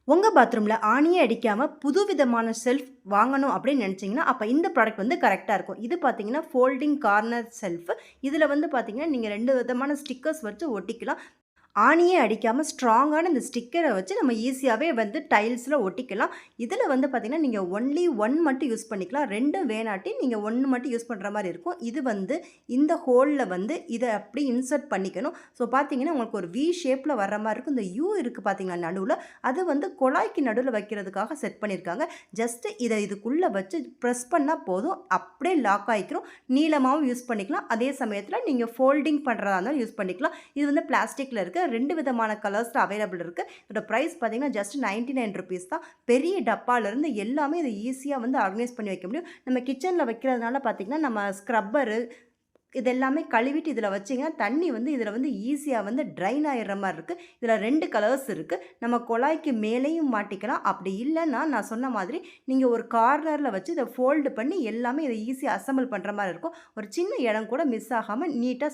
உங்க பாத்ரூம்ல ஆணியே அடிக்காம புதுவிதமான ஷெல்ஃப் வாங்கணும் அப்படின்னு நினைச்சீங்கன்னா, அப்ப இந்த ப்ராடக்ட் வந்து கரெக்ட்டா இருக்கும். இது பார்த்தீங்கன்னா, ஃபோல்டிங் கார்னர் ஷெல்ஃப். இதுல வந்து பார்த்தீங்கன்னா, நீங்க 2 விதமான ஸ்டிக்கர்ஸ் வச்சு ஒட்டிக்கலாம். ஆணியே அடிக்காம ஸ்ட்ராங்கான இந்த ஸ்டிக்கரை வச்சு நம்ம ஈஸியாவே வந்து டைல்ஸ்ல ஒட்டிக்கலாம். இதுல வந்து பார்த்தீங்கன்னா, நீங்க ஒன்லி 1 மட்டும் யூஸ் பண்ணிக்கலாம். 2 வேணாட்டி நீங்க 1 மட்டும் யூஸ் பண்ற மாரி இருக்கும். இது வந்து இந்த ஹோல்ல வந்து இத அப்படி இன்சர்ட் பண்ணிக்கணும். ஸோ பார்த்தீங்கன்னா, உங்களுக்கு ஒரு வி ஷேப்ல வர்ற மாரி இருக்கும். இந்த யூ இருக்கு பார்த்தீங்களா நடுவுல, அது வந்து குழாய்க்கு நடுவுல வைக்கிறதுக்காக செட் பண்ணியிருக்காங்க. ஜஸ்ட் இத இதுக்குள்ள வச்சு பிரஸ் பண்ணா போதும். அப்படியே லாக் ஆயிக்கும். நீளமாவும் யூஸ் பண்ணிக்கலாம். அதே சமயத்துல நீங்க ஃபோல்டிங் பண்றதா இருந்தாலும் யூஸ் பண்ணிக்கலாம். இது வந்து பிளாஸ்டிக்ல இருக்கு. 2 விதமான கலர்ஸ்ல அவைலபிள் இருக்கு. இதோட பிரைஸ் பார்த்தீங்கன்னா, ஜஸ்ட் ₹99 தான். பெரிய டப்பாலருந்து எல்லாமே இத ஈஸியா வந்து ஆர்கனைஸ் பண்ணி வைக்க முடியும். நம்ம கிச்சன்ல வைக்கிறதுனால பார்த்தீங்கன்னா, நம்ம ஸ்க்ரப்பரு இது எல்லாமே கழுவிட்டு இதில வச்சீங்கன்னா, தண்ணி வந்து இதில வந்து ஈஸியா வந்து ட்ரைன் ஆயிடுற மாரி இருக்கு. இதில 2 கலர்ஸ் இருக்கு. நம்ம குழாய்க்கு மேலேயும் மாட்டிக்கலாம். அப்படி இல்லன்னா, நான் சொன்ன மாதிரி நீங்க ஒரு கார்னர்ல வச்சு இத ஃபோல்டு பண்ணி எல்லாமே இத ஈஸியா அசெம்பிள் பண்ற மாரி இருக்கும். ஒரு சின்ன இடம் கூட மிஸ் ஆகாம நீட்டா